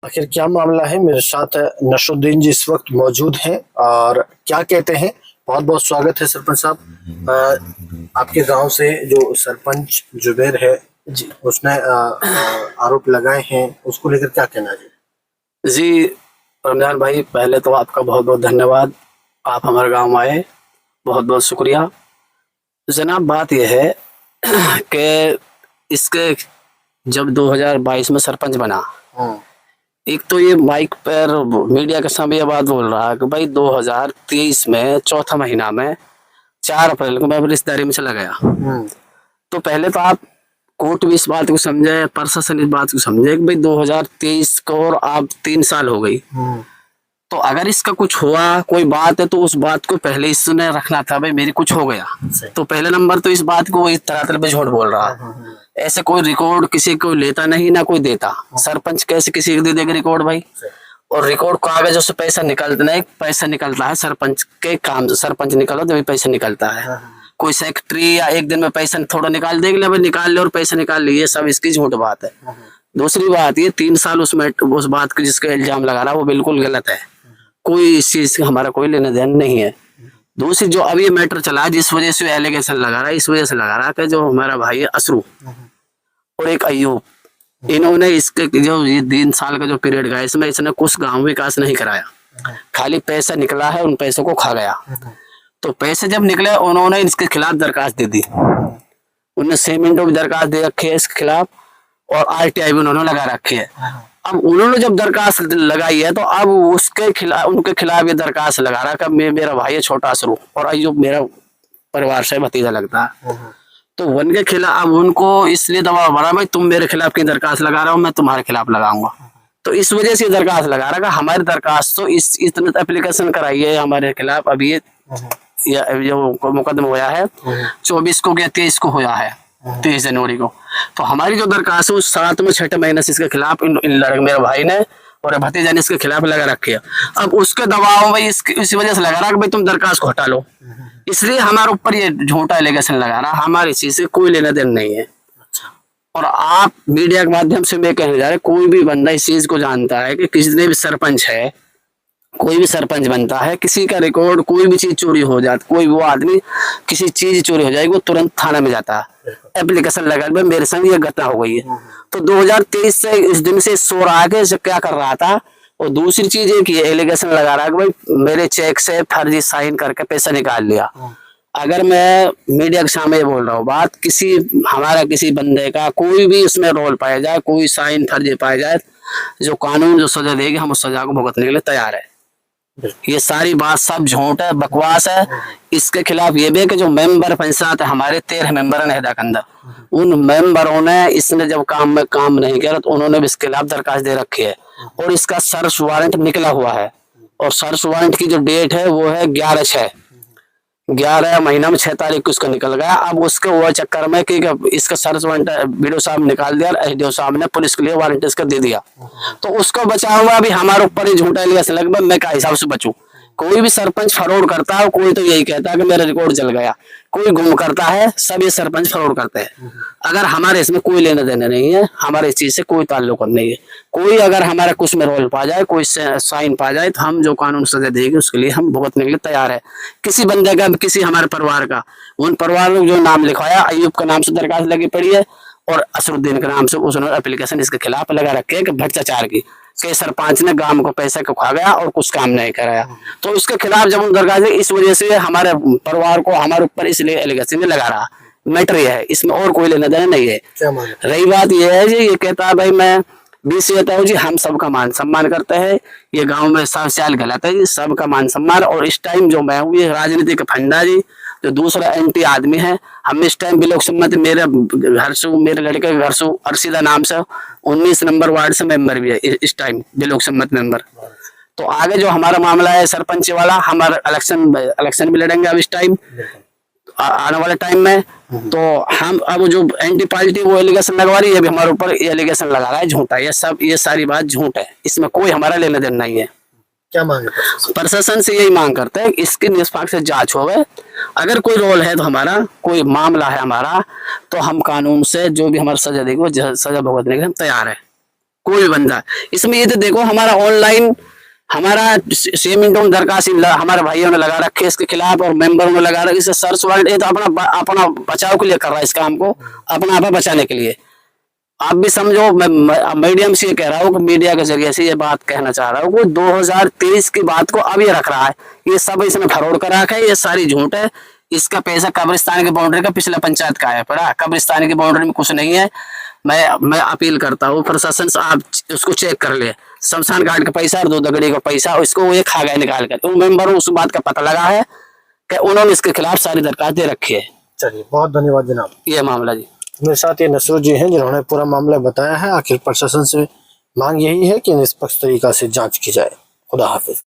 आखिर क्या मामला है? मेरे साथ नसरुद्दीन जी इस वक्त मौजूद हैं और क्या कहते हैं। बहुत बहुत स्वागत है सरपंच साहब। आपके गांव से जो सरपंच जुबेर है जी, उसने आरोप लगाए हैं, उसको लेकर क्या कहना है जी? जी रमजान भाई, पहले तो आपका बहुत बहुत धन्यवाद। आप हमारे गांव आए, बहुत बहुत शुक्रिया जनाब। बात यह है कि इसके जब 2022 में सरपंच बना, एक तो ये माइक पर मीडिया के सामने ये बात बोल रहा है कि भाई 2023 में चौथा महीना में 4 अप्रैल को मैं अपनी रिश्तेदारी में चला गया। तो पहले तो आप कोर्ट भी इस बात को समझे, प्रशासन इस बात को समझे कि भाई 2023 को और आप 3 साल हो गई। तो अगर इसका कुछ हुआ कोई बात है तो उस बात को पहले इसने रखना था, भाई मेरी कुछ हो गया। तो पहले नंबर तो इस बात को इस तरह पे झूठ बोल रहा है। ऐसे कोई रिकॉर्ड किसी को लेता नहीं ना कोई देता। सरपंच कैसे किसी को दे देगा रिकॉर्ड भाई? और रिकॉर्ड कागजों से पैसा निकलता नहीं, पैसा निकलता है सरपंच के काम से। सरपंच निकालो तो पैसा निकलता है। कोई सेक्रेटरी या एक दिन में पैसा थोड़ा निकाल देगा, भाई निकाल ले और पैसा निकाल ले, ये सब इसकी झूठ बात है। दूसरी बात, ये 3 साल उसमें उस बात को जिसका इल्जाम लगा रहा है वो बिल्कुल गलत है। कोई इस चीज का हमारा कोई लेना देना नहीं है। दूसरी जो अब ये मैटर चला है, जिस वजह से एलिगेशन लगा रहा है, इस वजह से लगा रहा है कि जो हमारा भाई है असरू और एक अयूब, इन्होंने इसके जो ये 3 साल का जो पीरियड गया इसमें इसने कुछ गांव विकास नहीं कराया। खाली पैसा निकला है, उन पैसों को खा गया। तो पैसे जब निकले उन्होंने इसके खिलाफ दरखास्त दे दी। उन्होंने 6 मिनटों की दरखास्त दे रखी है इसके खिलाफ और RTI भी उन्होंने लगा रखी है। अब उन्होंने जब दरखास्त लगाई है तो अब उसके खिलाफ उनके खिलाफ ये दरखास्त लगा रहा है कि मेरा भाई है छोटा असरू और अयूब मेरा परिवार से भतीजा लगता है। तो उनके खिलाफ अब उनको इसलिए दबाव बढ़ा, भाई तुम मेरे खिलाफ की दरखास्त लगा रहा हो, मैं तुम्हारे खिलाफ लगाऊंगा। तो इस वजह से दरखास्त लगा रहा है। हमारी दरखास्त तो इतने एप्लीकेशन कराई है हमारे खिलाफ। अभी ये जो मुकदमा हुआ है 24 को या 23 को हुआ है, 23 जनवरी को। तो हमारी जो दरखास्त है 7वें 6ठे महीने से इसके खिलाफ इन लड़के मेरे भाई ने और भतीजा ने इसके खिलाफ लगा रखी है। अब उसके दबाव में इसी वजह से लगा रहा कि भाई तुम दरखास्त को हटा लो, इसलिए हमारे ऊपर ये झूठा एलिगेशन लगा रहा। हमारी चीज से कोई लेना देना नहीं है। और आप मीडिया के माध्यम से मैं कहने जा रहा, कोई भी बंदा इस चीज को जानता है कि किसी भी सरपंच है, कोई भी सरपंच बनता है, किसी का रिकॉर्ड कोई भी चीज चोरी हो जाती, कोई वो आदमी किसी चीज चोरी हो जाएगी वो तुरंत थाना में जाता है, एप्लीकेशन लगा के मेरे संग ये घटना हो गई है। तो 2023 से इस दिन से सो रहा है कि क्या कर रहा था। और दूसरी चीज है कि एलिगेशन लगा रहा है कि भाई मेरे चेक से फर्जी साइन करके पैसा निकाल लिया। अगर मैं मीडिया के सामने बोल रहा हूँ बात, हमारा किसी बंदे का कोई भी उसमें रोल पाया जाए, कोई साइन फर्जी पाया जाए, जो कानून जो सजा देगी हम उस सजा को भुगतने के लिए तैयार है। ये सारी बात सब झूठ है, बकवास है। इसके खिलाफ ये भी है कि जो मेंबर पंचायत है, हमारे 13 मेंबर है नेहदा के अंदर, उन मेंबरों ने इसने जब काम नहीं किया तो उन्होंने भी इसके खिलाफ दरखास्त दे रखी है और इसका सर्च वारंट निकला हुआ है। और सर्च वारंट की जो डेट है वो है 11 महीना में 6 तारीख को इसका निकल गया। अब उसके वो चक्कर में कि इसका सर्च वारंट बीडीओ साहब निकाल दिया और SDO साहब ने पुलिस के लिए वारंट इसका दे दिया। तो उसको बचा हुआ अभी हमारे ऊपर ही झूठा एलिगेशन लगा। मैं क्या हिसाब से बचूं? कोई भी सरपंच फ्रॉड करता है, कोई तो यही कहता है कि मेरा रिकॉर्ड जल गया, कोई गुम करता है, सब ये सरपंच फ्रॉड करते हैं। अगर हमारे इसमें कोई लेना देना नहीं है, हमारे इस चीज से कोई ताल्लुक नहीं है। कोई अगर हमारा कुछ में रोल पा जाए, कोई साइन पा जाए तो हम जो कानून सजा देगी उसके लिए हम भुगतने के लिए तैयार है। किसी बंदे का, किसी हमारे परिवार का, उन परिवार में जो नाम लिखवाया, अयूब का नाम से दरखास्त लगी पड़ी है और असरुद्दीन के नाम से उसने एप्लीकेशन इसके खिलाफ लगा रखे है कि भ्रष्टाचार की, के सरपंच ने गांव को पैसे को खा गया और कुछ काम नहीं कराया। तो उसके खिलाफ जब हम दरखास्त, इस वजह से हमारे परिवार को हमारे ऊपर इसलिए एलिगेशन लगा रहा। मैटर ये है, इसमें और कोई लेना देना नहीं है। रही बात ये है जी, ये कहता है भाई मैं 20 कहता हूँ जी, हम सबका मान सम्मान करते हैं, ये गाँव में सब चाल गलत है जी, सबका मान सम्मान। और इस टाइम जो मैं हूँ ये राजनीति का फंडा जी, जो दूसरा एंटी आदमी है। हम इस टाइम ब्लॉक सम्मति, मेरे घर से, मेरे लड़के के घर से अरसीदा नाम से 19 नंबर वार्ड से मेंबर भी है इस टाइम, ब्लॉक सम्मत मेंबर। तो आगे जो हमारा मामला है सरपंच वाला, हमारा इलेक्शन भी लड़ेंगे अब इस टाइम, आने वाले टाइम में। तो हम अब जो एंटी पार्टी वो एलिगेशन लगवा रही है, अभी हमारे ऊपर एलिगेशन लगा रहा है झूठा। ये सारी बात झूठ है, इसमें कोई हमारा लेना देना नहीं है। क्या मांगे प्रशासन से? यही मांग करते हैं इसकी निष्पक्ष जांच हो गए। अगर कोई रोल है तो हमारा, कोई मामला है हमारा, तो हम कानून से जो भी हमारा सजा देगी वो सजा भुगतने के हम तैयार है। कोई भी बंदा। इसमें ये तो देखो हमारा ऑनलाइन हमारा 6 मिनटों में दरखास्त हमारे भाइयों ने लगा रखे इसके खिलाफ और मेंबरों ने लगा रखे। इसे सर्च वारंट ये तो अपना बचाव के लिए कर रहा है इस काम को, अपना आप बचाने के लिए। आप भी समझो, मैं मीडियम से ये कह रहा हूँ कि मीडिया के जरिए से ये बात कहना चाह रहा हूँ कि 2023 की बात को अब ये रख रहा है। ये सब इसने फरोड़ कर रखा है, ये सारी झूठ है। इसका पैसा कब्रिस्तान की बाउंड्री का पिछले पंचायत का है पड़ा, कब्रिस्तान की बाउंड्री में कुछ नहीं है। मैं अपील करता हूँ प्रशासन से, आप उसको चेक कर ले। शमशान घाट का पैसा और 2 दगड़ी का पैसा उसको वो ये खा गए निकाल कर। उन मेंबरों उस बात का पता लगा है कि उन्होंने इसके खिलाफ सारी दरखास्त दे रखी है। चलिए, बहुत धन्यवाद जनाब। ये मामला जी, मेरे साथ ये नसरुल जी हैं जिन्होंने पूरा मामला बताया है। आखिर प्रशासन से मांग यही है कि निष्पक्ष तरीका से जांच की जाए। खुदा हाफिज।